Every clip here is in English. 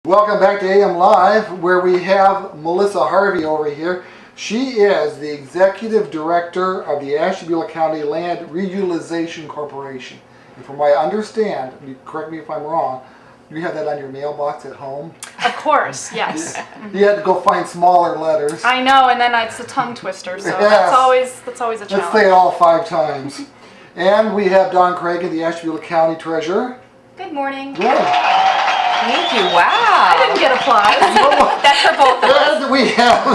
Welcome back to AM Live, where we have Melissa Harvey over here. She is the Executive Director of the Ashtabula County Land Re-utilization Corporation. And from what I understand, you correct me if I'm wrong, you have that on your mailbox at home? Of course, yes. You had to go find smaller letters. I know, and then it's a tongue twister, so Yes. that's always a challenge. Let's say it all 5 times. And we have Don Cragon, the Ashtabula County Treasurer. Good morning. Good. Thank you. Wow. I didn't get applause. That's for both of us. And we have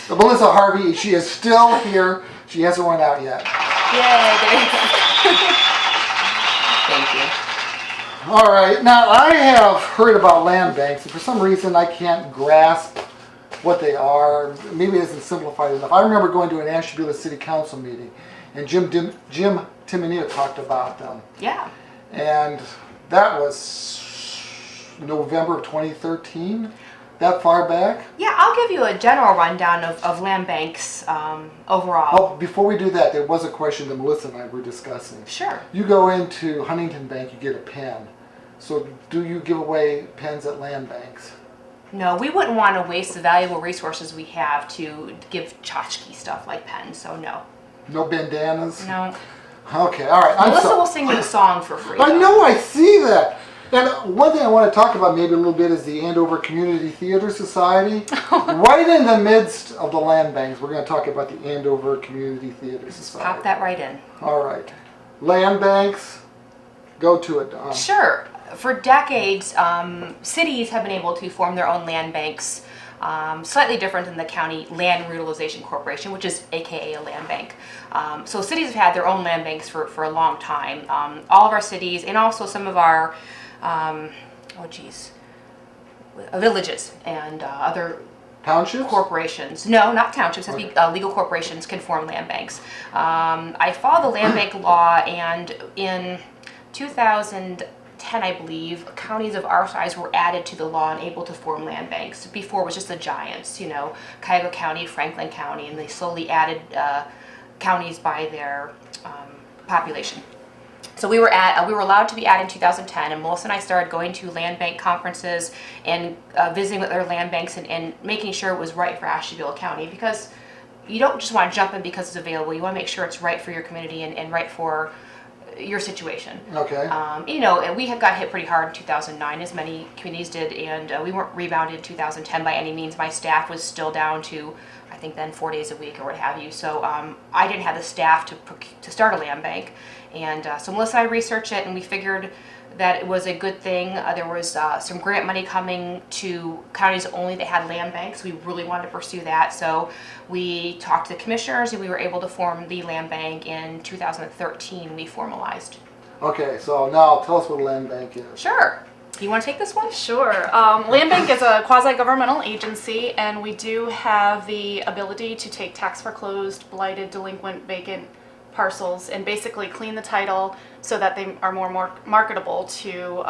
Melissa Harvey. She is still here. She hasn't run out yet. Yay. There you go. Thank you. All right. Now, I have heard about land banks, and for some reason I can't grasp what they are. Maybe it isn't simplified enough. I remember going to an Ashtabula City Council meeting, and Jim Timonea talked about them. Yeah. And that was November of 2013, that far back? Yeah, I'll give you a general rundown of land banks overall. Oh, before we do that, there was a question that Melissa and I were discussing. Sure. You go into Huntington Bank, you get a pen. So do you give away pens at land banks? No, we wouldn't want to waste the valuable resources we have to give tchotchke stuff like pens, so no. No bandanas? No. Okay, all right. Melissa will sing you a song for free. I know, I see that. And one thing I want to talk about maybe a little bit is the Andover Community Theater Society. Right in the midst of the land banks, we're going to talk about the Andover Community Theater Society. Pop that right in. All right. Land banks, go to it, Don. Sure. For decades, cities have been able to form their own land banks, slightly different than the County Land Re-utilization Corporation, which is AKA a land bank. So cities have had their own land banks for a long time. All of our cities and also some of our villages and other Townships? corporations. No, not townships. Okay. Legal corporations can form land banks. I followed the land bank law, and in 2010, I believe, counties of our size were added to the law and able to form land banks. Before it was just the giants, you know, Cragon County, Franklin County, and they slowly added counties by their population. So we were allowed to be added in 2010, and Melissa and I started going to land bank conferences and visiting with other land banks and making sure it was right for Ashtabula County, because you don't just want to jump in because it's available. You want to make sure it's right for your community and right for your situation. Okay. You know, and we got hit pretty hard in 2009, as many communities did, and we weren't rebounded in 2010 by any means. My staff was still down to, I think then 4 days a week or what have you. So I didn't have the staff to start a land bank. And so Melissa and I researched it, and we figured that it was a good thing. There was some grant money coming to counties only that had land banks. We really wanted to pursue that. So we talked to the commissioners, and we were able to form the land bank in 2013. We formalized. Okay, so now tell us what a land bank is. Sure. You want to take this one? Sure. Land Bank is a quasi-governmental agency, and we do have the ability to take tax foreclosed, blighted, delinquent, vacant parcels and basically clean the title so that they are more marketable to,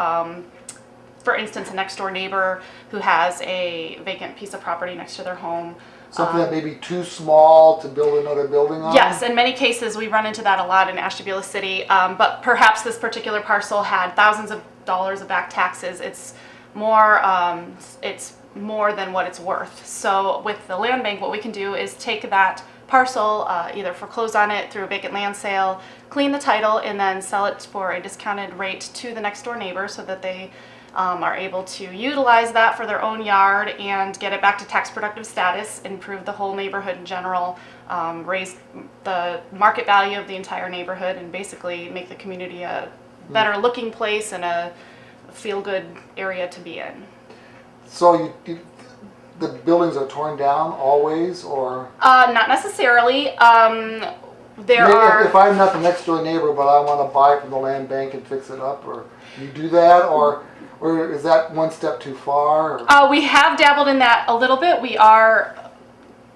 for instance, a next door neighbor who has a vacant piece of property next to their home. Something that may be too small to build another building on? Yes, in many cases we run into that a lot in Ashtabula City, but perhaps this particular parcel had thousands of dollars of back taxes. It's more than what it's worth. So with the land bank, what we can do is take that parcel, either foreclose on it through a vacant land sale, clean the title, and then sell it for a discounted rate to the next door neighbor so that they are able to utilize that for their own yard and get it back to tax productive status, improve the whole neighborhood in general, raise the market value of the entire neighborhood, and basically make the community a better looking place and a feel-good area to be in. So the buildings are torn down always, or? Not necessarily. If I'm not the next door neighbor, but I want to buy from the land bank and fix it up, or you do that, or is that one step too far? Or? We have dabbled in that a little bit.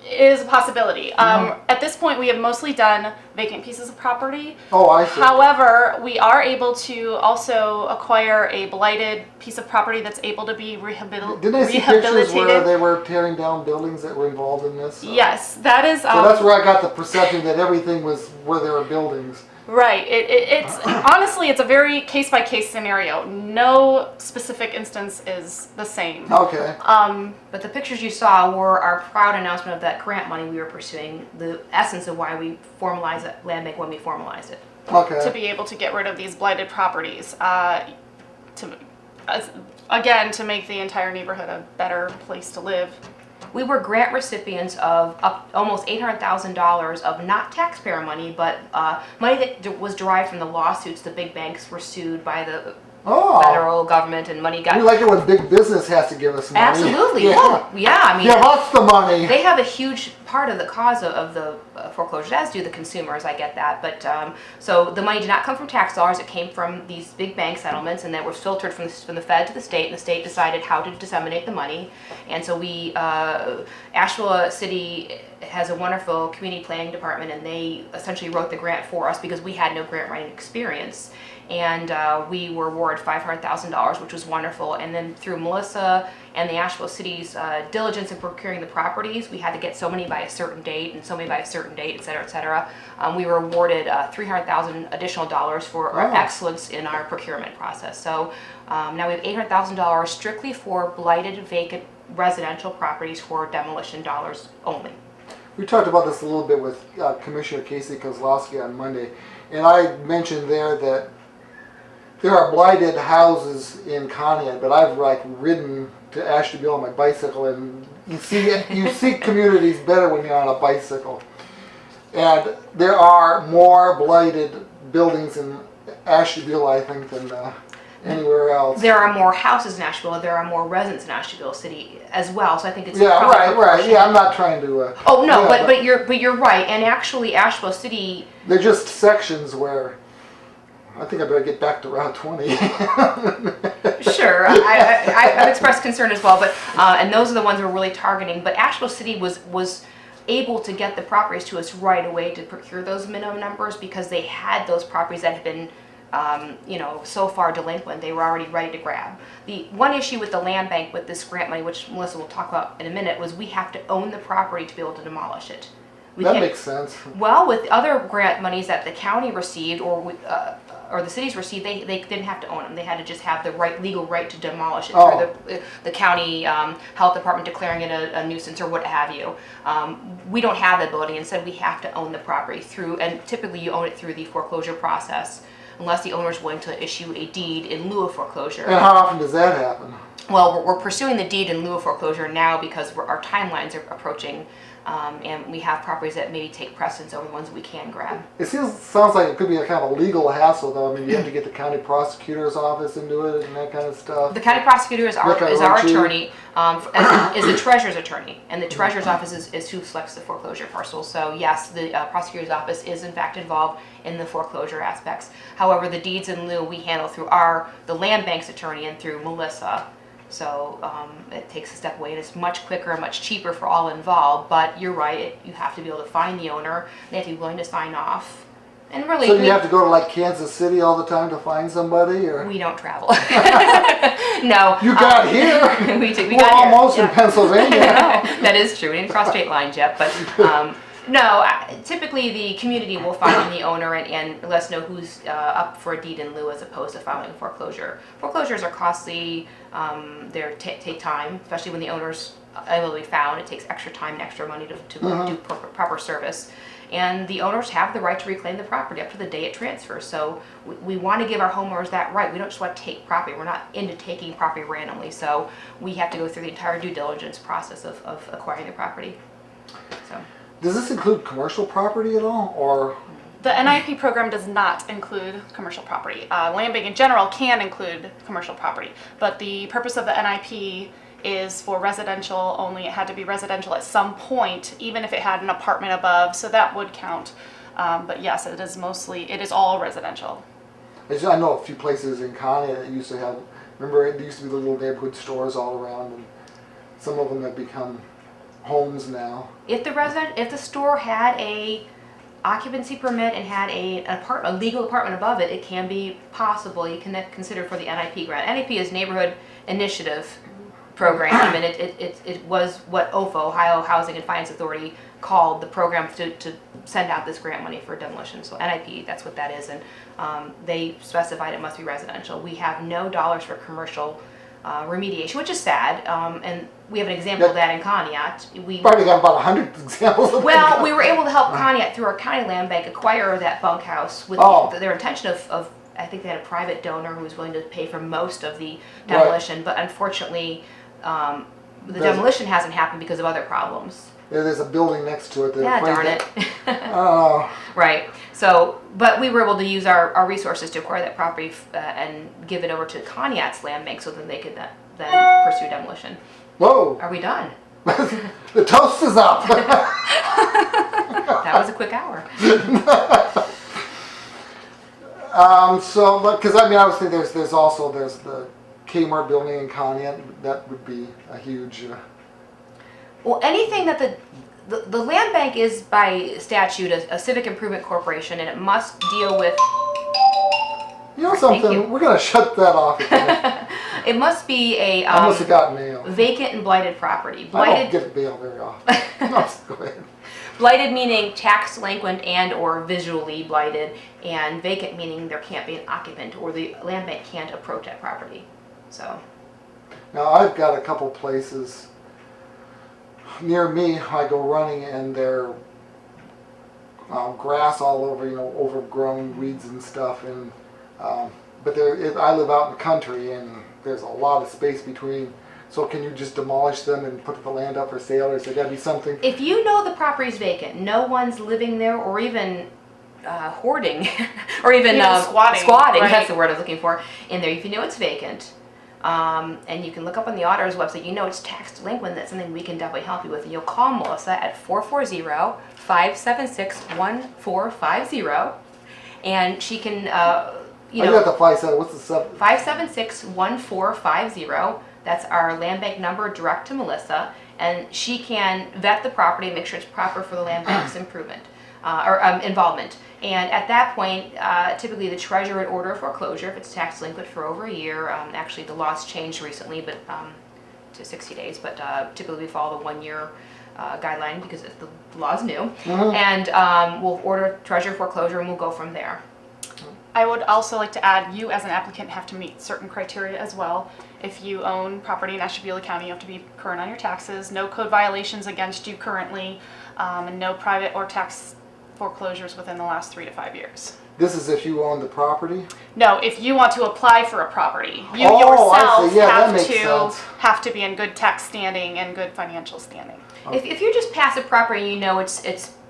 It is a possibility. At this point, we have mostly done vacant pieces of property. Oh, I see. However, we are able to also acquire a blighted piece of property that's able to be rehabilitated. Didn't I see pictures where they were tearing down buildings that were involved in this? Yes, that is. So that's where I got the perception that everything was where there were buildings. Right. It's honestly, it's a very case by case scenario. No specific instance is the same. Okay. But the pictures you saw were our proud announcement of that grant money we were pursuing, the essence of why we formalized that land bank when we formalized it. Okay. To be able to get rid of these blighted properties, again, to make the entire neighborhood a better place to live. We were grant recipients of almost $800,000 of not taxpayer money, but money that was derived from the lawsuits the big banks were sued by the federal government, and money got... We like it when big business has to give us money. Absolutely. Yeah. Well, yeah, I mean... Give us the money. They have a huge part of the cause of the foreclosures, as do the consumers, I get that. But so the money did not come from tax dollars, it came from these big bank settlements, and that were filtered from the Fed to the state, and the state decided how to disseminate the money. And so we, Ashtabula City has a wonderful community planning department, and they essentially wrote the grant for us because we had no grant writing experience. And we were awarded $500,000, which was wonderful. And then through Melissa and the Ashtabula City's diligence in procuring the properties, we had to get so many by a certain date and so many by a certain date, et cetera, et cetera. We were awarded $300,000 additional dollars for our excellence in our procurement process. So now we have $800,000 strictly for blighted, vacant residential properties for demolition dollars only. We talked about this a little bit with Commissioner Casey Kozlowski on Monday, and I mentioned there that there are blighted houses in Conneaut, but I've like ridden to Ashtabula on my bicycle, and you see communities better when you're on a bicycle. And there are more blighted buildings in Ashtabula, I think, than anywhere else. There are more houses in Ashtabula. There are more residents in Ashtabula City as well. So I think it's right. Yeah, I'm not trying to. Oh no, yeah, but you're right. And actually, Ashtabula City. They're just sections where. I think I better get back to Route 20. Sure, I've expressed concern as well, but and those are the ones we're really targeting. But Ashtabula City was able to get the properties to us right away to procure those minimum numbers because they had those properties that had been, so far delinquent. They were already ready to grab. The one issue with the land bank with this grant money, which Melissa will talk about in a minute, was we have to own the property to be able to demolish it. That makes sense. Well, with other grant monies that the county received or the cities received, they didn't have to own them. They had to just have the legal right to demolish it through the county health department declaring it a nuisance or what have you. We don't have that ability. Instead, we have to own the property and typically you own it through the foreclosure process, unless the owner is willing to issue a deed in lieu of foreclosure. And how often does that happen? Well, we're pursuing the deed in lieu of foreclosure now because our timelines are approaching. And we have properties that maybe take precedence over the ones that we can grab. It sounds like it could be a kind of a legal hassle, though. I mean, you have to get the county prosecutor's office into it and that kind of stuff. The county prosecutor is our attorney, is the treasurer's attorney, and the treasurer's office is who selects the foreclosure parcel. So yes, the prosecutor's office is in fact involved in the foreclosure aspects. However, the deeds in lieu we handle through the land bank's attorney and through Melissa. So it takes a step away, and it's much quicker and much cheaper for all involved. But you're right; you have to be able to find the owner. They have to be willing to sign off. And really, so you have to go to like Kansas City all the time to find somebody, or we don't travel. No, you got here. we We're almost in Pennsylvania. No, that is true. We didn't cross state lines yet, but. No, typically the community will find the owner and let us know who's up for a deed in lieu as opposed to filing a foreclosure. Foreclosures are costly, they take time, especially when the owner's able to be found. It takes extra time and extra money to do proper service. And the owners have the right to reclaim the property up to the day it transfers. So we want to give our homeowners that right. We don't just want to take property. We're not into taking property randomly. So we have to go through the entire due diligence process of acquiring the property. So. Does this include commercial property at all, or? The NIP program does not include commercial property. Land bank in general can include commercial property, but the purpose of the NIP is for residential only. It had to be residential at some point, even if it had an apartment above, so that would count. But yes, it is all residential. I know a few places in Conneaut that used to have, remember there used to be the little neighborhood stores all around, and some of them have become homes now. If the store had a occupancy permit and had a legal apartment above it, it can be possible. You can consider for the NIP grant. NIP is Neighborhood Initiative Program, and it was what OFO, Ohio Housing and Finance Authority, called the program to send out this grant money for demolition. So NIP, that's what that is, and they specified it must be residential. We have no dollars for commercial remediation, which is sad, and we have an example of that in Conneaut. We Probably got about 100 examples of well, that. we were able to help Conneaut through our county land bank acquire that bunkhouse with their intention of I think they had a private donor who was willing to pay for most of the demolition, but unfortunately, the demolition hasn't happened because of other problems. Yeah, there's a building next to it. Yeah, darn it. Oh. Right. So, but we were able to use our resources to acquire that property and give it over to Conneaut's land bank so that they could then pursue demolition. Whoa! Are we done? The toast is up. That was a quick hour. So, because I mean, obviously, there's the Kmart building in Conneaut. That would be a huge. Well, anything that the land bank is by statute a civic improvement corporation, and it must deal with. You know something? We're gonna shut that off. It must be a I must have gotten mail. vacant and blighted property. I don't get mail very often. No, go ahead. Blighted meaning tax delinquent and or visually blighted, and vacant meaning there can't be an occupant or the land bank can't approach that property. So. Now I've got a couple places near me. I go running and they're grass all over, overgrown weeds and stuff, and but I live out in the country and there's a lot of space between. So can you just demolish them and put the land up for sale, or is there got to be something? If you know the property's vacant, no one's living there or even hoarding, or even squatting, right. That's the word I was looking for, in there. If you know it's vacant, and you can look up on the auditor's website, it's tax delinquent, that's something we can definitely help you with. And you'll call Melissa at 440-576-1450, and she can, You got the 5-7. What's the 7? 576-1450. That's our land bank number direct to Melissa, and she can vet the property and make sure it's proper for the land bank's improvement or involvement. And at that point, typically the treasurer would order a foreclosure if it's tax delinquent for over a year. Actually, the law's changed recently, but to 60 days. But typically we follow the 1-year guideline because the law's new. Mm-hmm. And we'll order treasurer foreclosure, and we'll go from there. I would also like to add, you as an applicant have to meet certain criteria as well. If you own property in Ashtabula County, you have to be current on your taxes, no code violations against you currently, and no private or tax foreclosures within the last 3 to 5 years. This is if you own the property? No, if you want to apply for a property, you I yourself see. Yeah, that makes sense. have to be in good tax standing and good financial standing. If you just pass a property and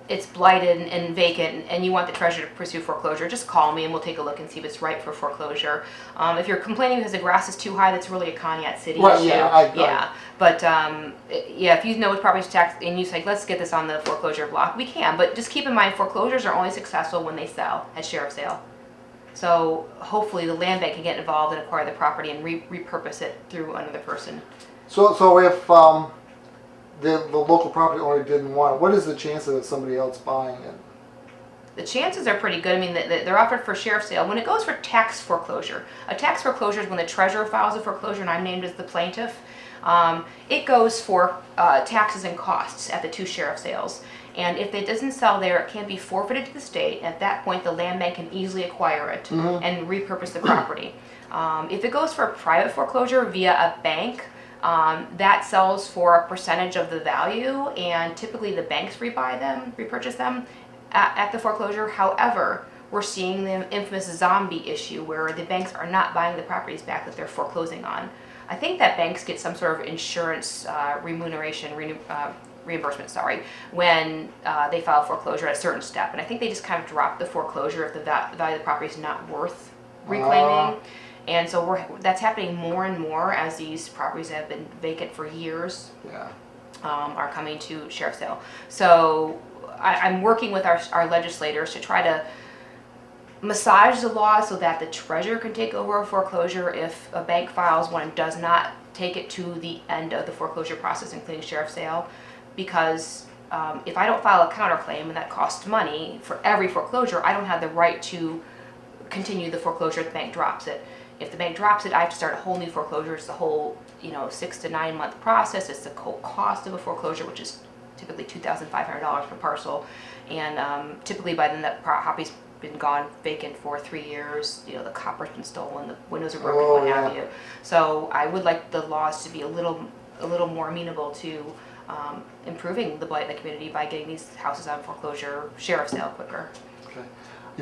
it's blighted and vacant, and you want the treasurer to pursue foreclosure, just call me and we'll take a look and see if it's ripe for foreclosure. If you're complaining because the grass is too high, that's really a Conneaut City issue. Yeah. But if you know it's property tax and you say, let's get this on the foreclosure block, we can. But just keep in mind, foreclosures are only successful when they sell at sheriff's sale. So hopefully the land bank can get involved and acquire the property and repurpose it through another person. So if the local property owner didn't want it, what is the chance of somebody else buying it? The chances are pretty good. I mean, they're offered for sheriff's sale. When it goes for tax foreclosure, a tax foreclosure is when the treasurer files a foreclosure and I'm named as the plaintiff. It goes for taxes and costs at the 2 sheriff sales. And if it doesn't sell there, it can be forfeited to the state. At that point, the land bank can easily acquire it and repurpose the property. If it goes for a private foreclosure via a bank, that sells for a percentage of the value, and typically the banks repurchase them at the foreclosure. However, we're seeing the infamous zombie issue where the banks are not buying the properties back that they're foreclosing on. I think that banks get some sort of insurance reimbursement, when they file foreclosure at a certain step. And I think they just kind of drop the foreclosure if the value of the property is not worth reclaiming. And so that's happening more and more as these properties that have been vacant for years are coming to sheriff's sale. So I'm working with our legislators to try to massage the law so that the treasurer can take over a foreclosure if a bank files one and does not take it to the end of the foreclosure process, including sheriff's sale. Because if I don't file a counterclaim and that costs money for every foreclosure, I don't have the right to continue the foreclosure if the bank drops it. If the bank drops it, I have to start a whole new foreclosure. It's the whole 6 to 9 month process. It's the whole cost of a foreclosure, which is typically $2,500 per parcel, and typically by then that property's been gone vacant for 3 years. You know, the copper's been stolen, the windows are broken, what have you. So I would like the laws to be a little more amenable to improving the blight in the community by getting these houses out of foreclosure, sheriff sale quicker. Okay.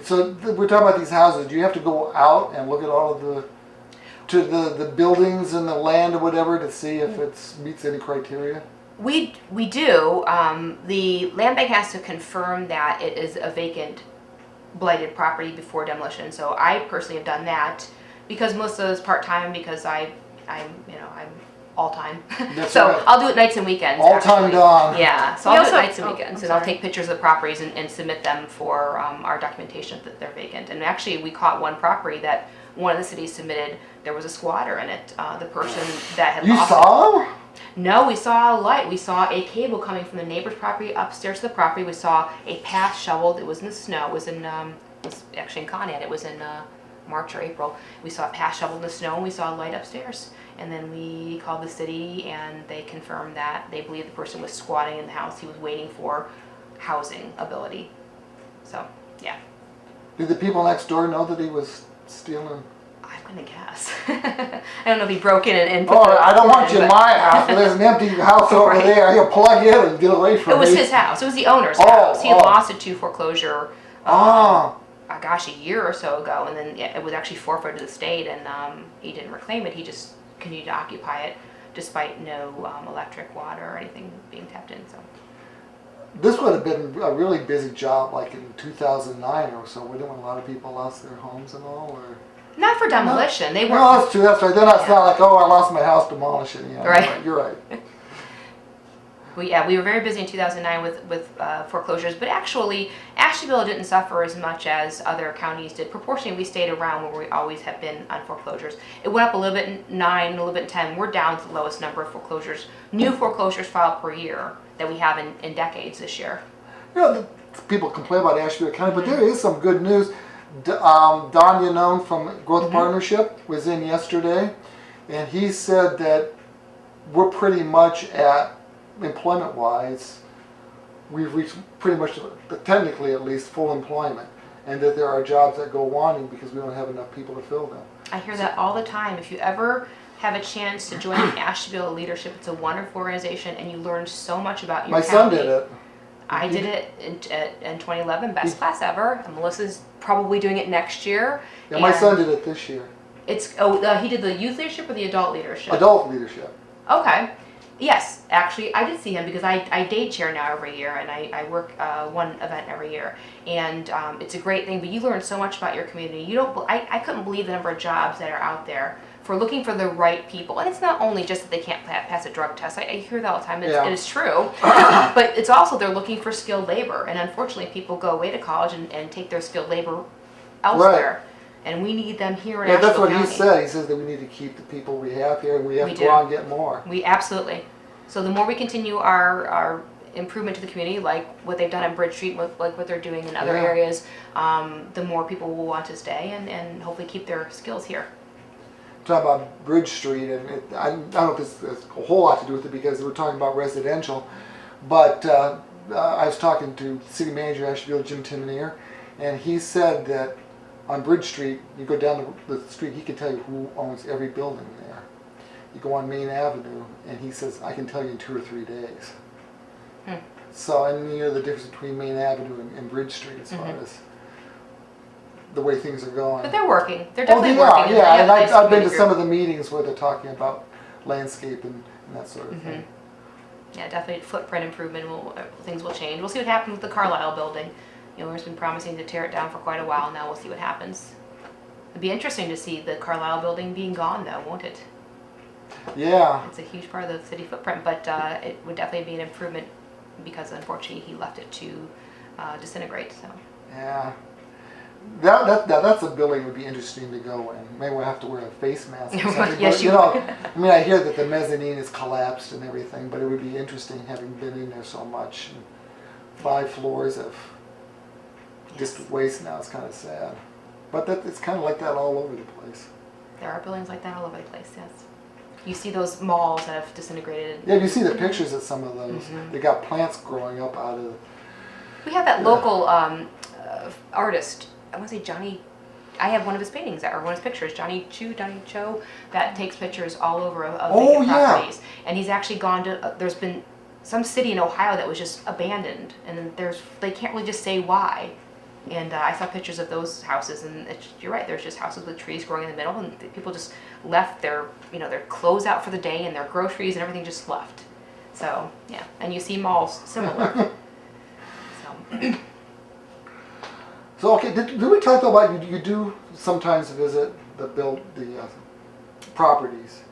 So we're talking about these houses. Do you have to go out and look at all of the buildings and the land or whatever to see if it meets any criteria? We do. The land bank has to confirm that it is a vacant, blighted property before demolition. So I personally have done that because most of those part-time, because I'm all-time. So right. I'll do it nights and weekends. All-time Dawn. Yeah, so I'll do it nights and weekends, and I'll take pictures of the properties and submit them for our documentation that they're vacant. And actually, we caught one property that one of the cities submitted. There was a squatter in it. The person that had You lost saw them? No, we saw a light. We saw a cable coming from the neighbor's property upstairs to the property. We saw a path shoveled. It was in the snow. It was actually in Con Ed. It was in March or April. We saw a path shoveled in the snow, and we saw a light upstairs. And then we called the city, and they confirmed that they believe the person was squatting in the house. He was waiting for housing ability. So, yeah. Did the people next door know that he was stealing? I'm gonna guess. I don't know if he broke in and put Oh, the I don't want you in but- my house, but there's an empty house over Right. there. He'll plug in and get away from It was me. his house. It was the owner's Oh, house. He had oh. lost it to foreclosure. Oh. Gosh, a year or so ago, and then it was actually forfeited to the state, and he didn't reclaim it. He just continued to occupy it despite no electric, water, or anything being tapped in. So This would have been a really busy job, like in 2009 or so, wouldn't it, when a lot of people lost their homes and all? Or not for demolition. They no, weren't. that's true. That's right. Then it's not like, oh, I lost my house, demolish it. Yeah, Right. You're right. We were very busy in 2009 with foreclosures, but actually, Ashtabula didn't suffer as much as other counties did. Proportionally, we stayed around where we always have been on foreclosures. It went up a little bit in 9, a little bit in 10. We're down to the lowest number of foreclosures, new foreclosures filed per year that we have in decades this year. You know, people complain about Ashtabula County, but there is some good news. Don Yanone from Growth Partnership was in yesterday, and he said that we're pretty much at, employment-wise, we've reached pretty much, technically at least, full employment, and that there are jobs that go wanting because we don't have enough people to fill them. I hear that all the time. If you ever have a chance to join the Ashtabula Leadership, it's a wonderful organization, and you learn so much about your My county. son did it. I did it in 2011, best class ever. And Melissa's probably doing it next year. Yeah, my And son did it this year. he did the youth leadership or the adult leadership? Adult leadership. Okay. Yes, actually, I did see him because I day chair now every year, and I work one event every year, and it's a great thing. But you learn so much about your community. I couldn't believe the number of jobs that are out there for looking for the right people. And it's not only just that they can't pass a drug test. I hear that all the time. It is true, but it's also they're looking for skilled labor, and unfortunately, people go away to college and take their skilled labor elsewhere. Right. And we need them here in Ashtabula that's what County. he said. He says that we need to keep the people we have here, and we have to do. go out and get more. We absolutely. So the more we continue our improvement to the community, like what they've done on Bridge Street, like what they're doing in other areas, the more people will want to stay and hopefully keep their skills here. Talk about Bridge Street, and I don't know if this has a whole lot to do with it because we're talking about residential, but I was talking to City Manager Ashtabula, Jim Timonier, and he said that on Bridge Street, you go down the street, he can tell you who owns every building there. You go on Main Avenue, and he says, I can tell you in 2 or 3 days. So, and you know the difference between Main Avenue and Bridge Street as far as the way things are going. But they're working. They're definitely are, working. yeah. And Nice I've been to community some group. of the meetings where they're talking about landscape and that sort of thing. Yeah, definitely footprint improvement. Things will change. We'll see what happens with the Carlisle building. The owner's been promising to tear it down for quite a while. Now we'll see what happens. It'd be interesting to see the Carlisle building being gone, though, won't it? Yeah. It's a huge part of the city footprint, but it would definitely be an improvement because, unfortunately, he left it to disintegrate. So. Yeah. That's a building that would be interesting to go in. Maybe we'll have to wear a face mask or something. Yes, but, you know, would. I mean, I hear that the mezzanine is collapsed and everything, but it would be interesting having been in there so much. And 5 floors of just waste now. It's kind of sad. But it's kind of like that all over the place. There are buildings like that all over the place, yes. You see those malls that have disintegrated. Yeah, you see the pictures of some of those. They got plants growing up out of. We have that local artist. I want to say Johnny. I have one of his paintings or one of his pictures. Johnny Cho, that takes pictures all over of vacant properties. And he's actually gone to. There's been some city in Ohio that was just abandoned, and they can't really just say why. And I saw pictures of those houses, and you're right. There's just houses with trees growing in the middle, and people just left their clothes out for the day and their groceries and everything just left. So yeah, and you see malls similar. So okay, did we talk about you do sometimes visit the properties?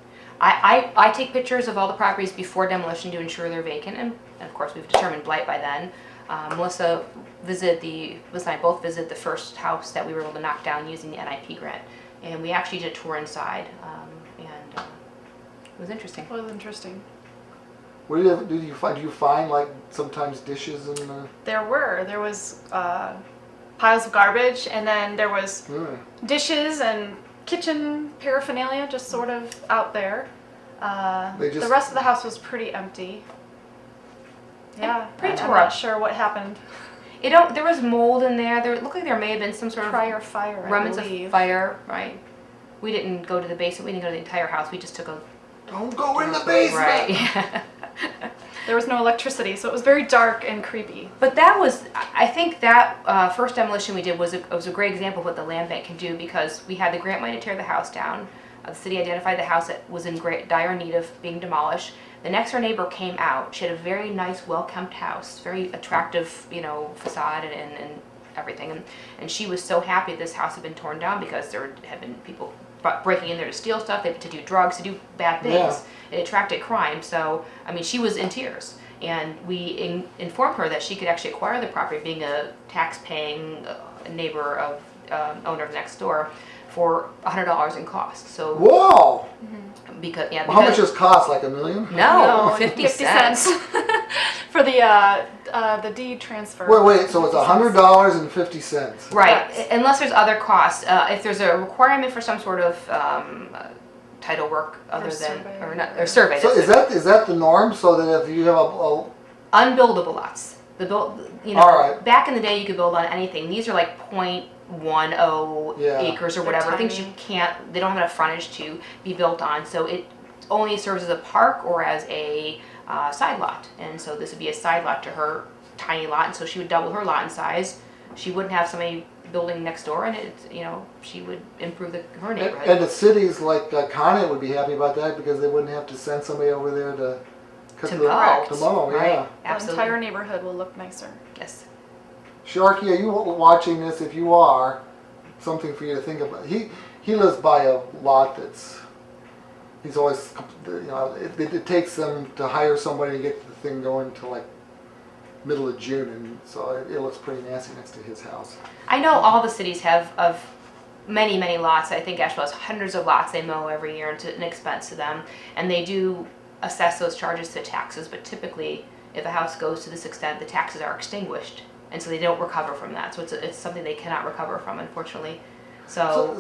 I take pictures of all the properties before demolition to ensure they're vacant, and of course we've determined blight by then. Melissa and I both visited the first house that we were able to knock down using the NIP grant, and we actually did a tour inside, and it was interesting. It was interesting. What do you find? Do you find like sometimes dishes in the? There was piles of garbage, and then there was dishes and kitchen paraphernalia just sort of out there. The rest of the house was pretty empty. Yeah, pretty I'm tore not up. sure what happened. There was mold in there. It looked like there may have been some sort of Prior fire, remnants I of believe. fire. Right. We didn't go to the basement. We didn't go to the entire house. We just took a. Don't go in the basement. Right. There was no electricity, so it was very dark and creepy. But that was, I think that first demolition we did was a great example of what the land bank can do, because we had the grant money to tear the house down. The city identified the house that was in dire need of being demolished. The next door neighbor came out. She had a very nice, well-kept house, very attractive, facade and everything. And she was so happy this house had been torn down because there had been people breaking in there to steal stuff, to do drugs, to do bad things. Yeah. It attracted crime. So, she was in tears. And we informed her that she could actually acquire the property, being a tax-paying neighbor of owner of next door, for $100 in cost. So Whoa! Because How much does it cost? Like $1 million? No, 50 cents. For the deed transfer. Wait. So it's $100.50. Right, Yes. unless there's other costs. If there's a requirement for some sort of title work other than survey. or survey. So that's is that the norm? So that if you have a unbuildable lots. All right. Back in the day you could build on anything. These are like 0.10 Yeah. acres or They're whatever. Things you tiny. they don't have enough frontage to be built on. So it only serves as a park or as a side lot. And so this would be a side lot to her tiny lot. And so she would double her lot in size. She wouldn't have somebody building next door, and she would improve her neighborhood. and the cities like Connet would be happy about that because they wouldn't have to send somebody over there to cut To the mow. to mow. Right. Yeah. The Absolutely. entire neighborhood will look nicer. Yes. Sharky, are you watching this? If you are, something for you to think about. He lives by a lot that's. He's always, it takes them to hire somebody to get the thing going to like middle of June, and so it looks pretty nasty next to his house. I know all the cities have of many, many lots. I think Ashtabula has hundreds of lots they mow every year, and it's an expense to them. And they do assess those charges to taxes, but typically if a house goes to this extent, the taxes are extinguished, and so they don't recover from that. So it's something they cannot recover from, unfortunately. So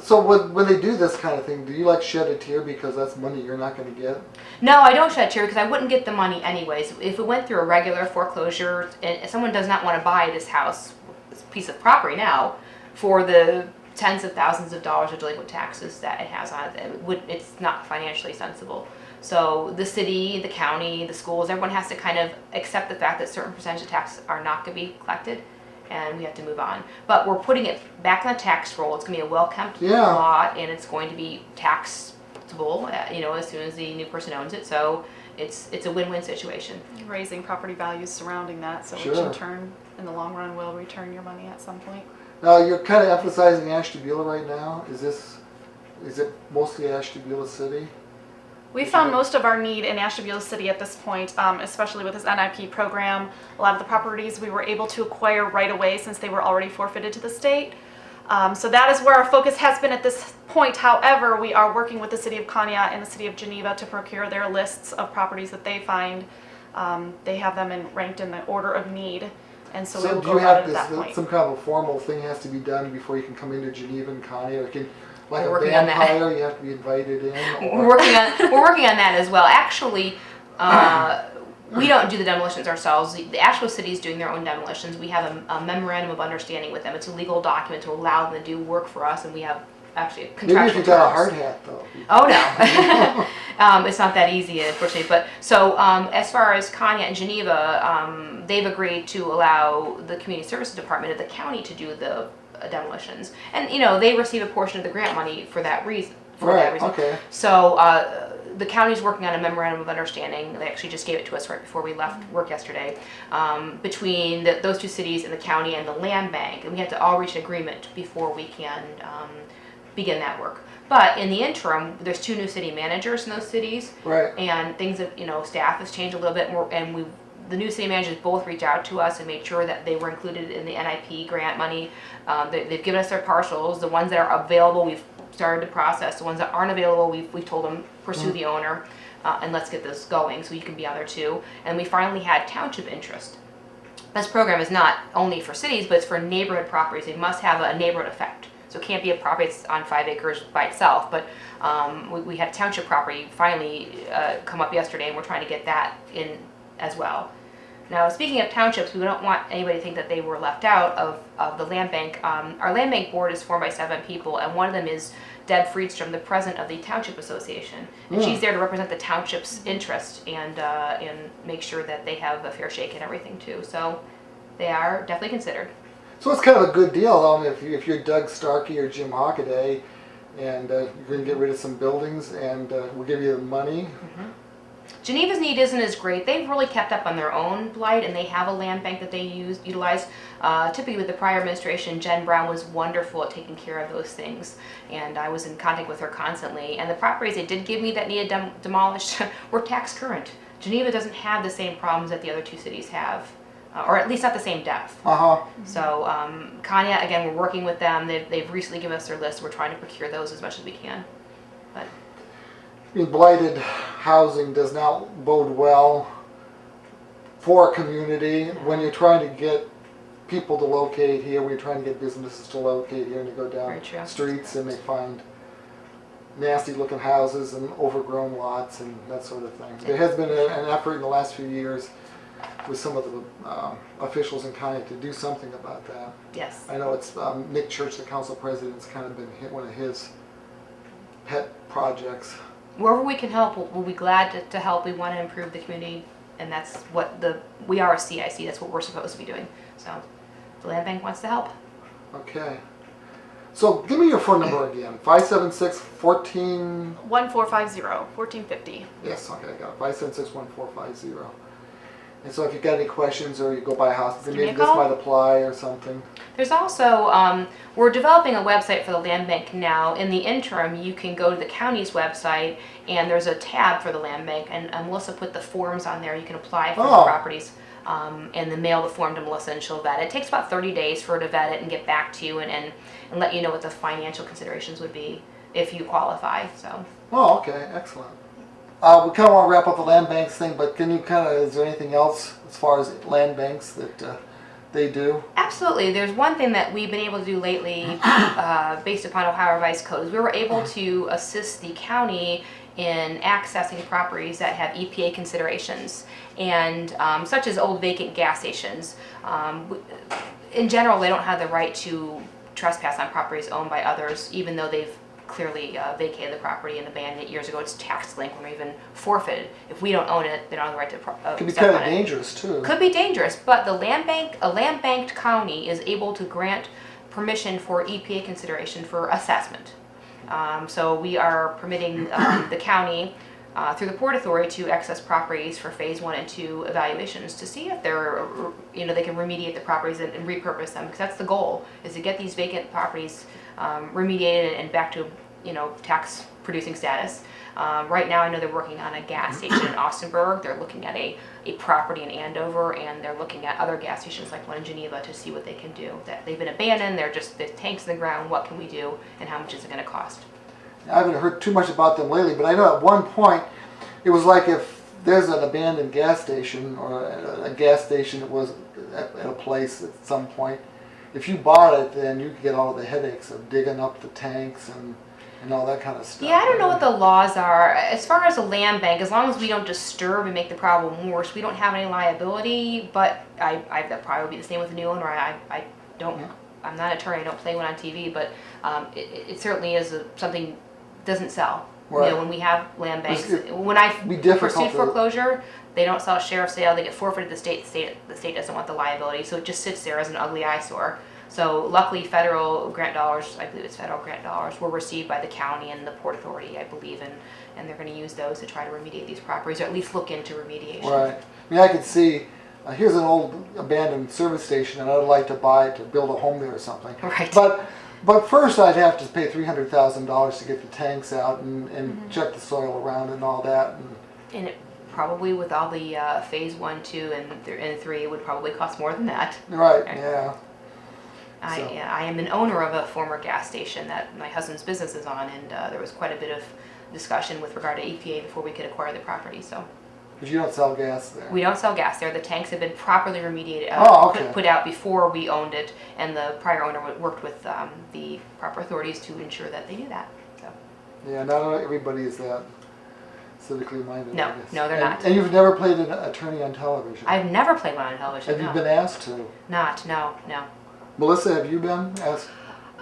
when they do this kind of thing, do you like shed a tear because that's money you're not going to get? No, I don't shed a tear because I wouldn't get the money anyways. If it went through a regular foreclosure and if someone does not want to buy this house, this piece of property now, for the tens of thousands of dollars of delinquent taxes that it has on it, it's not financially sensible. So the city, the county, the schools, everyone has to kind of accept the fact that certain percentage of taxes are not going to be collected, and we have to move on. But we're putting it back on the tax roll. It's going to be a well-kept lot, and it's going to be taxable, as soon as the new person owns it. So it's a win-win situation. Raising property values surrounding that, so which in turn, in the long run, will return your money at some point. Now you're kind of emphasizing Ashtabula right now. Is it mostly Ashtabula City? We found most of our need in Ashtabula City at this point, especially with this NIP program. A lot of the properties we were able to acquire right away since they were already forfeited to the state. So that is where our focus has been at this point. However, we are working with the City of Conneaut and the City of Geneva to procure their lists of properties that they find. They have them ranked in the order of need, and so we will do go you about have it at that point. some kind of a formal thing has to be done before you can come into Geneva and Conneaut? Or Like We're a working on that. vampire, you have to be invited in. We're Or... working on that as well. Actually, we don't do the demolitions ourselves. The Ashtabula City is doing their own demolitions. We have a memorandum of understanding with them. It's a legal document to allow them to do work for us, and we have actually contractual Maybe if you got a terms. hard hat, though. Oh no, it's not that easy, unfortunately. But so as far as Kanya and Geneva, they've agreed to allow the community services department of the county to do the demolitions, and they receive a portion of the grant money for that reason. Right. Okay. So the county's working on a memorandum of understanding. They actually just gave it to us right before we left work yesterday, between those two cities and the county and the land bank, and we have to all reach an agreement before we can begin that work. But in the interim, there's 2 new city managers in those cities, Right. and things have, staff has changed a little bit more, and the new city managers both reached out to us and made sure that they were included in the NIP grant money. They've given us their parcels. The ones that are available, we've started to process. The ones that aren't available, we've told them pursue the owner, and let's get this going so you can be on there too. And we finally had township interest. This program is not only for cities, but it's for neighborhood properties. They must have a neighborhood effect. So it can't be a property that's on 5 acres by itself, but we had township property finally come up yesterday, and we're trying to get that in as well. Now, speaking of townships, we don't want anybody to think that they were left out of the land bank. Our land bank board is formed by 7 people, and one of them is Deb Friedstrom, the president of the Township Association. And she's there to represent the township's interest and make sure that they have a fair shake and everything too. So they are definitely considered. So it's kind of a good deal, if you're Doug Starkey or Jim Hockaday, and you're going to get rid of some buildings, and we'll give you the money. Mm-hmm. Geneva's need isn't as great. They've really kept up on their own blight, and they have a land bank that they utilize. Typically with the prior administration, Jen Brown was wonderful at taking care of those things, and I was in contact with her constantly. And the properties they did give me that needed demolished were tax current. Geneva doesn't have the same problems that the other 2 cities have, or at least not the same depth. So Kanya, again, we're working with them. They've recently given us their list. We're trying to procure those as much as we can. But Blighted housing does not bode well for a community when you're trying to get people to locate here, when you're trying to get businesses to locate here, and you go down streets and they find nasty looking houses and overgrown lots and that sort of thing. There has been an effort in the last few years with some of the officials in county to do something about that. yes. I know it's Nick Church, the council president's kind of been one of his pet projects. Wherever we can help, we'll be glad to help. We want to improve the community, and that's what we are a CIC. That's what we're supposed to be doing. So the land bank wants to help. Okay. So give me your phone number again. 576-14... 1450, 1450. Yes, okay, I got it. 576-1450. And so if you got any questions or you go by a house, maybe this might apply or something. There's also, we're developing a website for the land bank now. In the interim, you can go to the county's website, and there's a tab for the land bank, and Melissa put the forms on there. You can apply for the properties, and then mail the form to Melissa, and she'll vet it. It takes about 30 days for her to vet it and get back to you and let you know what the financial considerations would be if you qualify. So. Oh, okay, excellent. We kind of want to wrap up the land banks thing, but can you is there anything else as far as land banks that they do? Absolutely. There's one thing that we've been able to do lately based upon Ohio Revised Code is we were able to assist the county in accessing properties that have EPA considerations, and such as old vacant gas stations. In general, they don't have the right to trespass on properties owned by others, even though they've clearly vacated the property and abandoned it years ago. It's tax delinquent or even forfeited. If we don't own it, they don't have the right to Could be kind of dangerous too. Could be dangerous, but the land bank, a land banked county is able to grant permission for EPA consideration for assessment. So we are permitting the county through the Port Authority to access properties for phase 1 and 2 evaluations to see if they're, they can remediate the properties and repurpose them, because that's the goal, is to get these vacant properties remediated and back to, tax producing status. Right now I know they're working on a gas station in Austinburg. They're looking at a property in Andover, and they're looking at other gas stations like one in Geneva to see what they can do. That they've been abandoned, they're just the tanks in the ground, what can we do and how much is it going to cost? I haven't heard too much about them lately, but I know at one point it was like if there's an abandoned gas station or a gas station that was at a place at some point, if you bought it, then you could get all of the headaches of digging up the tanks and and all that kind of stuff. Yeah, I don't know what the laws are. As far as a land bank, as long as we don't disturb and make the problem worse, we don't have any liability, but that probably would be the same with a new owner. I don't, I'm not an attorney, I don't play one on TV, but it certainly is something doesn't sell. Right. You know, when we have land banks, It's- when I be difficult pursued to- foreclosure, they don't sell sheriff's sale, they get forfeited to the state doesn't want the liability, so it just sits there as an ugly eyesore. So luckily federal grant dollars, I believe it's federal grant dollars, were received by the county and the Port Authority, I believe, and they're going to use those to try to remediate these properties, or at least look into remediation. Right. I mean, I could see, here's an old abandoned service station, and I'd like to buy it to build a home there or something. Right. But first I'd have to pay $300,000 to get the tanks out and check the soil around and all that. And it probably with all the phase 1, 2, and 3, it would probably cost more than that. Right, yeah. I am an owner of a former gas station that my husband's business is on, and there was quite a bit of discussion with regard to EPA before we could acquire the property. So But you don't sell gas there. we don't sell gas there. The tanks have been properly remediated, Oh, okay. put out before we owned it, and the prior owner worked with the proper authorities to ensure that they knew that. So Yeah, not everybody is that civically minded. No, I guess. no, they're And- not. And you've never played an attorney on television. I've never played one on television. Have no. you been asked to? No. Melissa, have you been asked?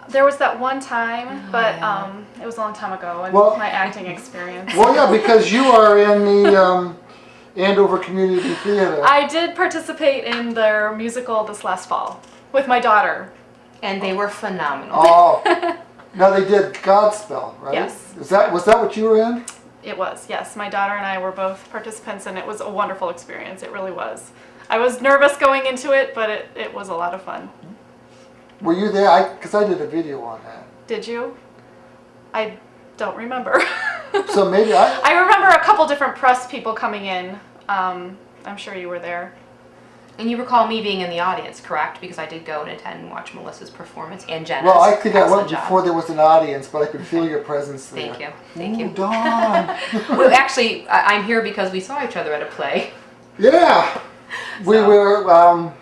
There was that one time, but yeah. it was a long time ago in Well- my acting experience. Well, yeah, because you are in the Andover Community Theater. I did participate in their musical this last fall with my daughter. And they were phenomenal. Oh, now they did Godspell, right? Yes. Was that what you were in? It was, yes. My daughter and I were both participants, and it was a wonderful experience. It really was. I was nervous going into it, but it was a lot of fun. Were you there? Because I did a video on that. Did you? I don't remember. So maybe I remember a couple different press people coming in. I'm sure you were there. And you recall me being in the audience, correct? Because I did go and attend and watch Melissa's performance and Jenna's. Well, I think I went excellent job. before there was an audience, but I could feel your presence there. Thank you. Ooh, Dawn. Well, actually, I'm here because we saw each other at a play. Yeah. We So- were,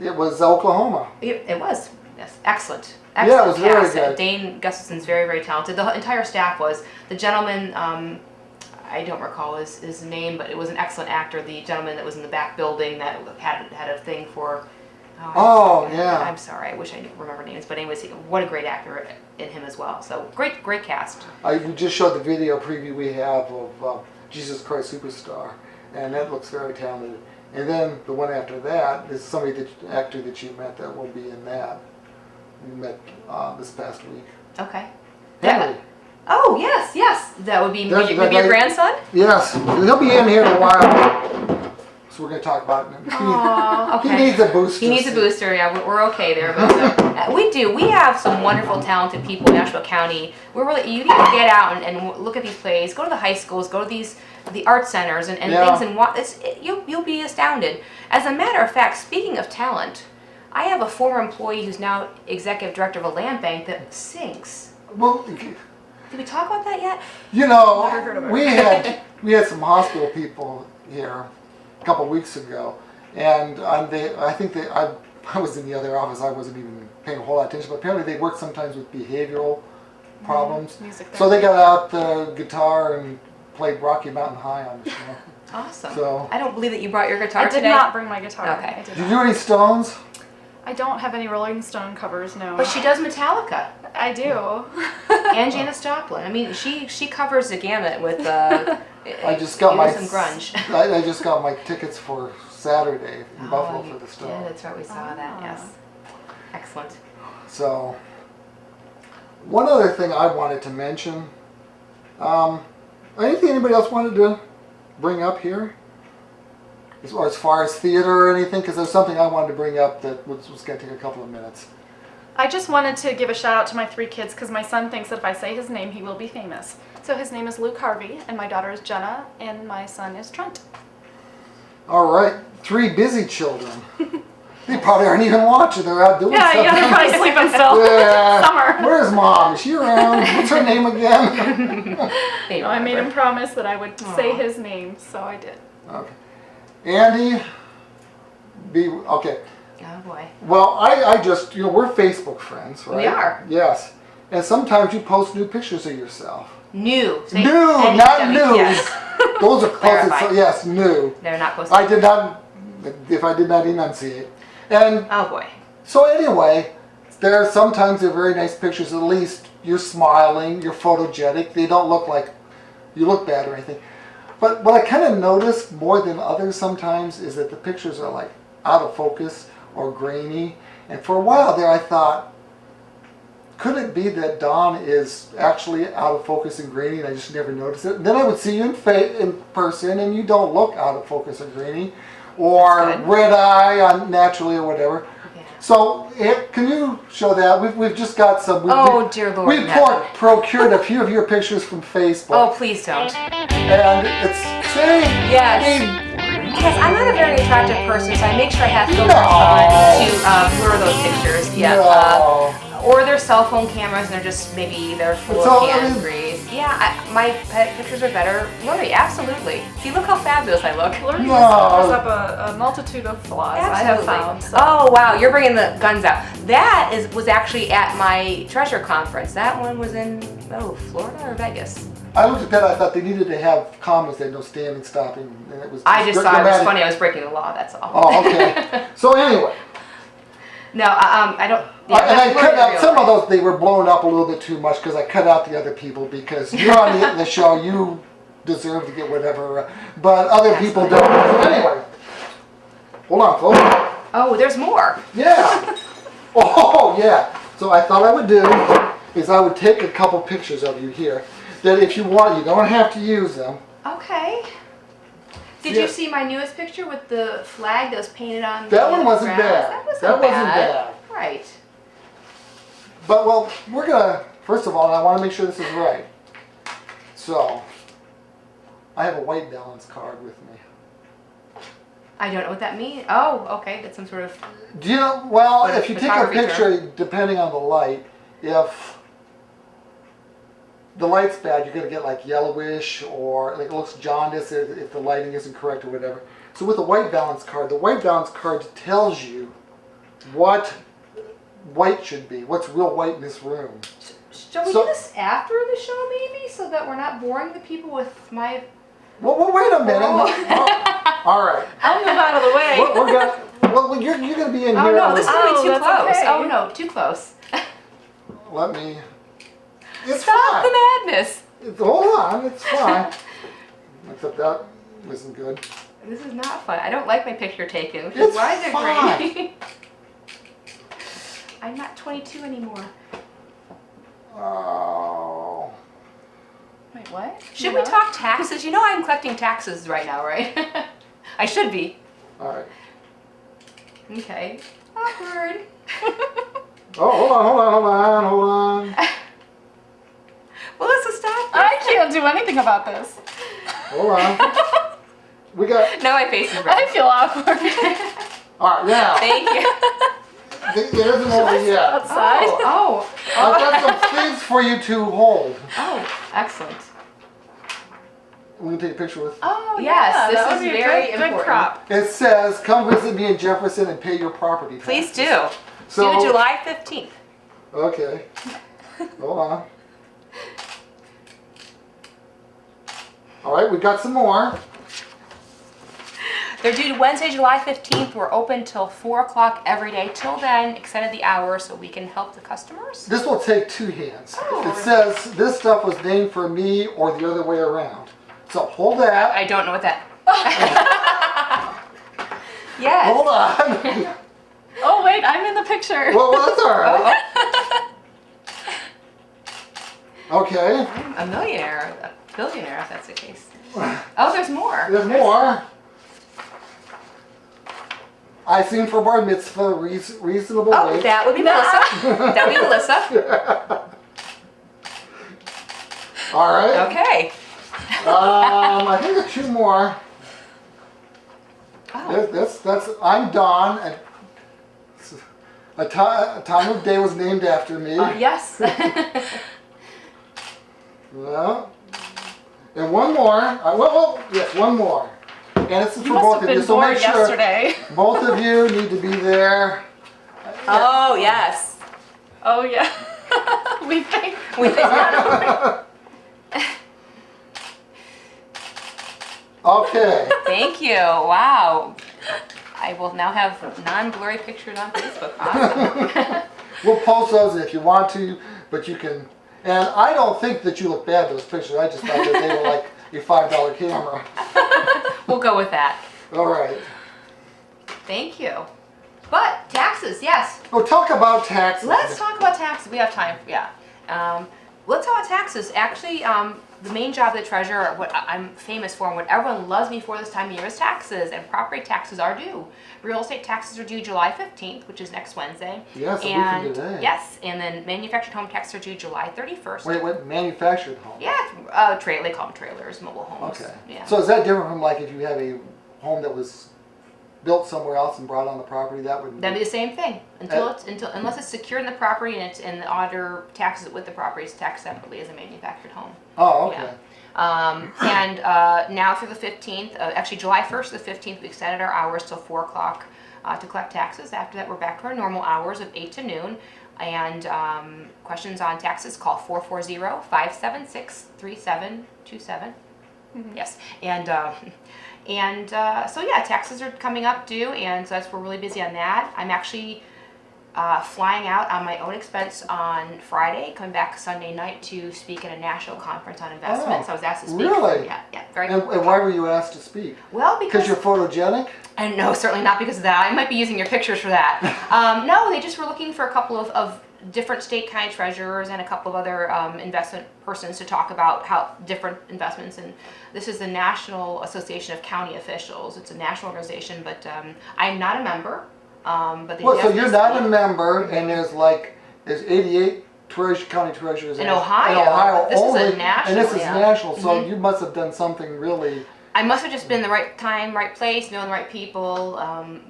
it was Oklahoma. It was. Yes, excellent. Yeah, it was Excellent very cast. good. Dane Gustafson's very, very talented. The entire staff was. The gentleman, I don't recall his name, but it was an excellent actor. The gentleman that was in the back building that had a thing for. Yeah. I'm sorry. I wish I remember names, but anyways, what a great actor in him as well. So great cast. We just showed the video preview we have of Jesus Christ Superstar, and that looks very talented. And then the one after that is actor that you met that will be in that. We met this past week. Okay. Henry. Oh yes. That would be That's- maybe that your guy- Grandson. Yes, he'll be in here in a while. So we're going to talk about it. Aw, okay. He needs a booster. He needs a booster. Yeah, we're okay there. But we do. We have some wonderful, talented people in Ashtabula County. You need to get out and look at these plays. Go to the high schools. Go to the art centers and Yeah. things. And you'll be astounded. As a matter of fact, speaking of talent, I have a former employee who's now executive director of a land bank that sings. Well, Did we talk about that yet? you know, Never heard of it. we had some hospital people here a couple weeks ago, and I think I was in the other office. I wasn't even paying a whole lot of attention, but apparently they work sometimes with behavioral problems. Music So they got out the guitar and played Rocky Mountain High on the show. Awesome. So- I don't believe that you brought your guitar I did today. not bring my guitar. Okay. I did Did you not. do any Stones? I don't have any Rolling Stone covers, no. But she does Metallica. I do. And Janis Joplin. I mean, she covers the gamut with I just got my some grunge. I just got my tickets for Saturday in Buffalo you for the did. Stones. That's right. We saw that. Yes. Excellent. So, one other thing I wanted to mention. Anything anybody else wanted to bring up here? As far as theater or anything? Because there's something I wanted to bring up that was going to take a couple of minutes. I just wanted to give a shout out to my 3 kids because my son thinks that if I say his name, he will be famous. So his name is Luke Harvey, and my daughter is Jenna, and my son is Trent. All right, 3 busy children. They probably aren't even watching. They're out doing Yeah, something. they're probably sleeping still. Yeah. Summer. Where's Mom? Is she around? What's her name again? They I made him remember. promise that I would say Aw. his name, so I did. Okay. Andy, okay. Oh boy. Well, I just, we're Facebook friends, right? We are. Yes. And sometimes you post new pictures of yourself. New. Say New, NEW, not new. Yes. Those are close. Clarify. Yes, new. They're not posted. I did not, if I did not enunciate. And Oh boy. so anyway, there are sometimes they're very nice pictures. At least you're smiling, you're photogenic. They don't look like you look bad or anything. But what I kind of noticed more than others sometimes is that the pictures are like out of focus or grainy. And for a while there I thought, could it be that Dawn is actually out of focus and grainy and I just never noticed it? And then I would see you in person and you don't look out of focus or grainy. Or red eye naturally or whatever. Yeah. So can you show that? We've just got some. Oh, dear Lord, We no. procured a few of your pictures from Facebook. Oh, please don't. And it's saying, Yes. I mean, Yes, I'm not a very attractive person, so I make sure I have filters No. on to blur those pictures. Yeah. no. Or they're cell phone cameras, and they're just maybe they're full So, of I hand mean- grease. Yeah, my pictures are better blurry. Absolutely. See, look how fabulous I look. Blurry No. covers up a multitude of flaws I have Absolutely. found. So. Oh wow, you're bringing the guns out. That was actually at my treasure conference. That one was in Florida or Vegas. I looked at that. I thought they needed to have commas. They had no standing, stopping. And it was. I just thought it was grammatic. funny. I was breaking the law. That's all. Oh, okay. So anyway. No, I don't. And I that's cut out real some of life. those. They were blown up a little bit too much because I cut out the other people because you're on the show. You deserve to get whatever, but other people don't. So anyway, hold on, folks. Oh, there's more. Yeah. Oh yeah. So I thought I would do is I would take a couple pictures of you here. That if you want, you don't have to use them. Okay. Did Yeah. you see my newest picture with the flag that was painted on That the one wasn't ground? bad. That wasn't That wasn't bad. bad. Right. But well, we're gonna first of all, I want to make sure this is right. So I have a white balance card with me. I don't know what that means. Oh, okay. That's some sort of. Do you know? Well, What, if you take a photography picture, depending on the light, if the light's bad, you're gonna get like yellowish or like it looks jaundiced if the lighting isn't correct or whatever. So with a white balance card, the white balance card tells you what white should be, what's real white in this room. Shall we So- do this after the show, maybe, so that we're not boring the people with my. Well, wait a minute. Oh. All right. I'll move out of the way. We're gonna. Well, you're gonna be in Oh here. no, this is gonna be too that's close. okay. Oh no, too close. Let me. It's Stop fine. the madness. Hold on, it's fine. Except that isn't good. This is not fun. I don't like my picture taken, which It's is why they're fine. great. I'm not 22 anymore. Oh. Wait, what? Should we talk taxes? You know I'm collecting taxes right now, right? I should be. All right. Okay. Awkward. Oh, hold on. Melissa, stop. I can't do anything about this. Hold on. We got. No, my face is I red. feel awkward. All right, now. Thank you. It isn't over yet. Outside. Oh, I've got some things for you to hold. oh, excellent. We can take a picture with. Oh, Yes, yeah, this that is would be a very good important. crop. It says, "Come visit me in Jefferson and pay your property tax." Please do. So, Due July 15th. Okay. Hold on. All right, we got some more. They're due Wednesday, July 15th. We're open till 4 o'clock every day. Till then, extended the hour so we can help the customers. This will take two hands. Oh. It says this stuff was named for me or the other way around. So hold that. I don't know what that. Yes. Hold on. Oh, wait, I'm in the picture. well, that's all right. Okay. I'm a millionaire, a billionaire if that's the case. Oh, there's more. There's more. I seen for bar mitzvah reasonable Oh, rate. that would be Melissa. That would be Melissa. All right. Okay. I think there's two more. Oh. That's I'm Don. And a time of day was named after me. Yes. Yeah. And one more. Yes, one more. And it's for You must both have of you. been So bored make sure yesterday. both of you need to be there. Oh, yes. Oh, yeah. We think. We think not. Okay. Thank you. Wow. I will now have non-blurry pictures on Facebook. Awesome. We'll post those if you want to, but you can. And I don't think that you look bad in those pictures. I just thought that they were like a $5 camera. We'll go with that. All right. Thank you. But taxes, yes. Oh, talk about taxes. Let's talk about taxes. We have time. Yeah. Let's talk about taxes. Actually, the main job of the treasurer, what I'm famous for, and what everyone loves me for this time of year, is taxes. And property taxes are due. Real estate taxes are due July 15th, which is next Wednesday. Yes, a week and from today. yes, and then manufactured home taxes are due July 31st. Wait, what? Manufactured home? Yeah, they call them trailers, mobile homes. Okay. Yeah. So is that different from like if you have a home that was built somewhere else and brought on the property? That would That'd be the same thing unless it's secured in the property and the auditor taxes it with the property. It's taxed separately as a manufactured home. Oh, okay. Yeah. And now through the 15th, actually July 1st to the 15th, we extended our hours till 4 o'clock to collect taxes. After that, we're back to our normal hours of 8 to noon. And questions on taxes, call 440-576-3727. Yes. And so yeah, taxes are coming up due, and so we're really busy on that. I'm actually flying out on my own expense on Friday, coming back Sunday night to speak at a national conference on investments. I was asked to speak. Really? Yeah, very And why were you asked to speak? well, Because you're photogenic? and no, certainly not because of that. I might be using your pictures for that. No, they just were looking for a couple of different state county treasurers and a couple of other investment persons to talk about how different investments. And this is the National Association of County Officials. It's a national organization, but I'm not a member. But they Well, so asked me you're to not speak. a member, and there's 88 county treasurers In Ohio. In Ohio This is a only, national, and this is yeah. national. So you must have done something really. I must have just been in the right time, right place, knowing the right people.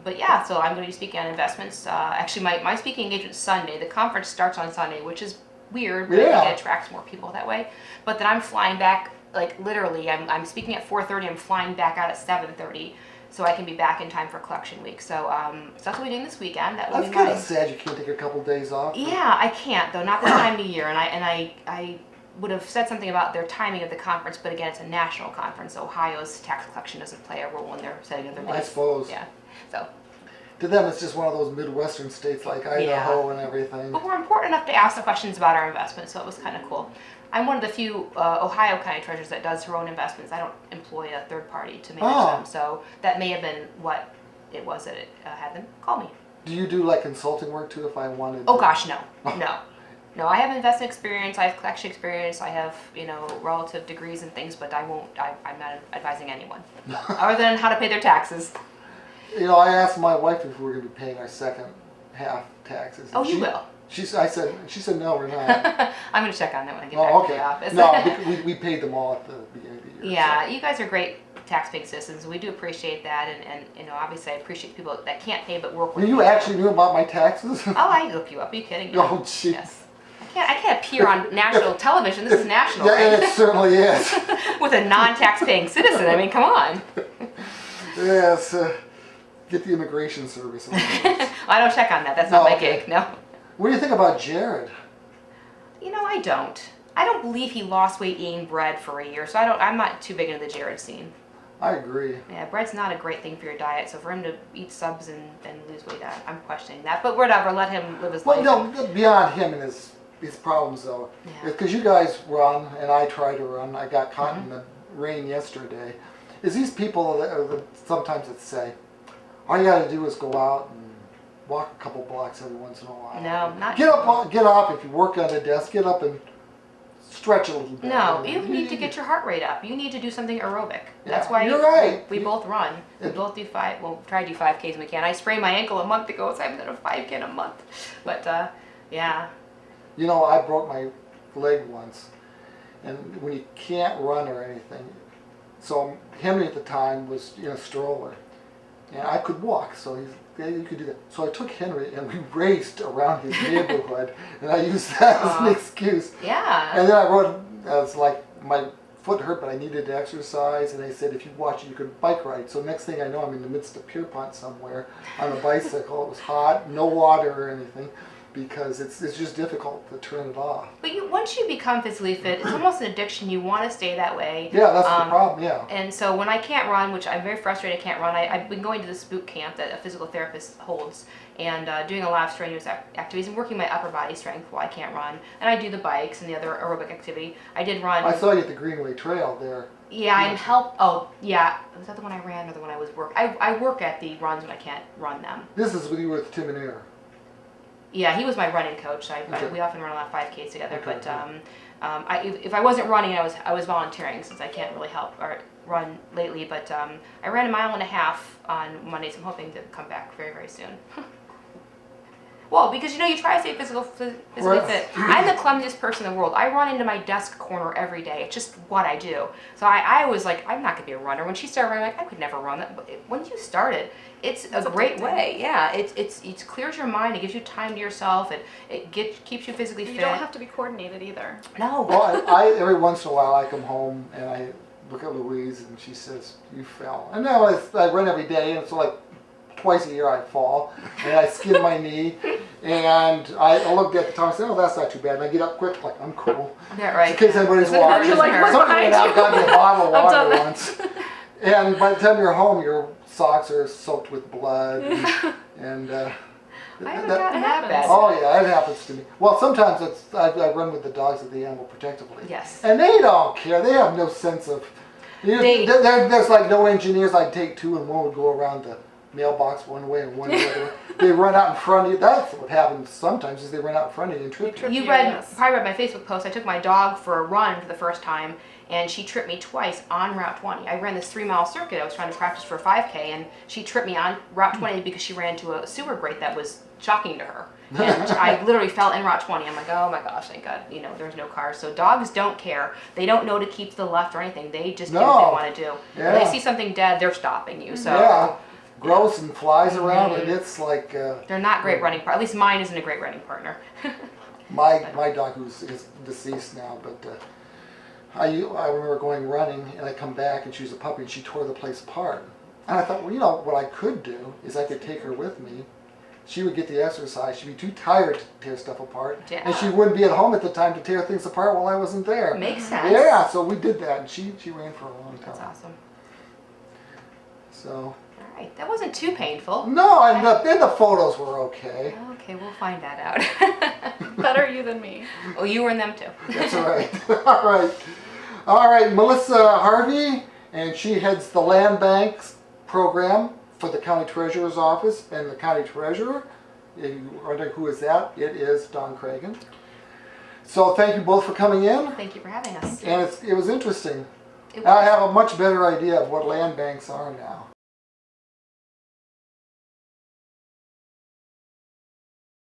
But yeah, so I'm going to be speaking on investments. Actually, my speaking engagement's Sunday. The conference starts on Sunday, which is weird, but I Yeah. think it attracts more people that way. But then I'm flying back, like literally, I'm speaking at 4:30. I'm flying back out at 7:30, so I can be back in time for collection week. So, so that's what we're doing this weekend. That will That's be kind my. of sad. You can't take a couple days off. Yeah, I can't though. Not this time of year, and I would have said something about their timing of the conference, but again, it's a national conference. Ohio's tax collection doesn't play a role in their setting of their dates. I suppose. Yeah. So. To them, it's just one of those Midwestern states like Idaho and everything. But we're important enough to ask the questions about our investments, so it was kind of cool. I'm one of the few Ohio County treasurers that does her own investments. I don't employ a third party to manage them, so that may have been what it was that it had them call me. Do you do like consulting work too? If I wanted. Oh gosh, no. No, I have investment experience, I have collection experience, I have, relative degrees and things, but I'm not advising anyone. Other than how to pay their taxes. I asked my wife if we were going to be paying our second half taxes. Oh, you will? She said no, we're not. I'm going to check on that when I get Oh, back to okay. the office. No, we paid them all at the beginning of the year. Yeah, so. you guys are great tax-paying citizens. We do appreciate that, and obviously I appreciate people that can't pay but work with You me. actually knew about my taxes? Oh, I look you up. Are you kidding me? Oh, jeez. Yes. I can't appear on national television. This is national, Yeah, right? it certainly is. With a non-tax-paying citizen. I mean, come on. Yes. Get the immigration service. I don't check on that. That's not my gig. No. What do you think about Jared? I don't. I don't believe he lost weight eating bread for a year, so I'm not too big into the Jared scene. I agree. Yeah, bread's not a great thing for your diet, so for him to eat subs and lose weight, I'm questioning that. But whatever, let him live his life. Well, no, beyond him and his problems though, Yeah. because you guys run and I try to run. I got caught in the rain yesterday. Is these people that sometimes that say, all you got to do is go out and walk a couple blocks every once in a while. No, not Get up if you work on a desk. Get up and stretch a little bit. No, you need to get your heart rate up. You need to do something aerobic. That's Yeah, why you're right. we both run. We both do try to do 5Ks when we can. I sprained my ankle a month ago, so I haven't done a 5K in a month. But, yeah. I broke my leg once, and when you can't run or anything, so Henry at the time was in a stroller, and I could walk, so you could do that. So I took Henry and we raced around his neighborhood, and I used that as an excuse. Yeah. And then I wrote, it's like my foot hurt, but I needed to exercise, and they said if you watch it, you could bike ride. So next thing I know, I'm in the midst of Pierpont somewhere on a bicycle. It was hot, no water or anything. because it's just difficult to turn it off. But once you become physically fit, it's almost an addiction. You want to stay that way. Yeah, that's the problem. Yeah. And so when I can't run, which I'm very frustrated I can't run, I've been going to this boot camp that a physical therapist holds and doing a lot of strenuous activities and working my upper body strength while I can't run. And I do the bikes and the other aerobic activity. I did run. I saw you at the Greenway Trail there. Yeah, I'm help. Oh, yeah. Was that the one I ran or the one I was work? I work at the runs when I can't run them. This is with you with Tim and Air. Yeah, he was my running coach. Okay. We often run a lot of 5Ks together. Okay, But if I wasn't running, I was volunteering since I can't really help or run lately. But I ran 1.5 miles on Monday, so I'm hoping to come back very, very soon. Well, because you try to stay physically Right. fit. I'm the clumsiest person in the world. I run into my desk corner every day. It's just what I do. So I was like, I'm not gonna be a runner. When she started running, I'm like, I could never run that. But when you started, it's a great addicting. way. Yeah, it clears your mind. It gives you time to yourself. It keeps you physically fit. You don't have to be coordinated either. No. Well, I every once in a while I come home and I look at Louise and she says, "You fell." And now I run every day, and so like twice a year I fall and I skin my knee, and I looked at the time and said, "Oh, that's not too bad." And I get up quick, like I'm cool. Yeah, right. In case anybody's Doesn't hurt, watching. doesn't Like, hurt. what's Somebody went behind out you? and got me a bottle of I've done water that. once. And by the time you're home, your socks are soaked with blood, and I haven't gotten that bad. oh yeah, it happens to me. Well, sometimes I run with the dogs at the animal protectively. Yes. And they don't care. They have no sense of. There's like no engineers. I'd take two, and one would go around the mailbox one way and one the other way. They run out in front of you. That's what happens sometimes. Is they run out in front of you and trip you. You Yes. probably read my Facebook post. I took my dog for a run for the first time, and she tripped me twice on Route 20. I ran this 3-mile circuit. I was trying to practice for a 5K, and she tripped me on Route 20 because she ran into a sewer grate that was shocking to her. And I literally fell in Route 20. I'm like, oh my gosh, thank God, there's no cars. So dogs don't care. They don't know to keep to the left or anything. They just do what No. they want to do. Yeah. When they see something dead, they're stopping you. So Yeah, gross and flies around, and it's like they're not great running partners. At least mine isn't a great running partner. my dog is deceased now, but I remember going running, and I come back, and she was a puppy, and she tore the place apart. And I thought, well, what I could do is I could take her with me. She would get the exercise. She'd be too tired to tear stuff apart, Yeah. and she wouldn't be at home at the time to tear things apart while I wasn't there. Makes sense. Yeah, so we did that, and she ran for a long time. That's awesome. So All right, that wasn't too painful. no, and the photos were okay. Okay, we'll find that out. Better you than me. Oh, you were in them too. That's all right. All right. Melissa Harvey, and she heads the land banks program for the county treasurer's office, and the county treasurer. If you wonder who is that? It is Don Cragon. So thank you both for coming in, Thank you for having us. and it was interesting. It I was. have a much better idea of what land banks are now.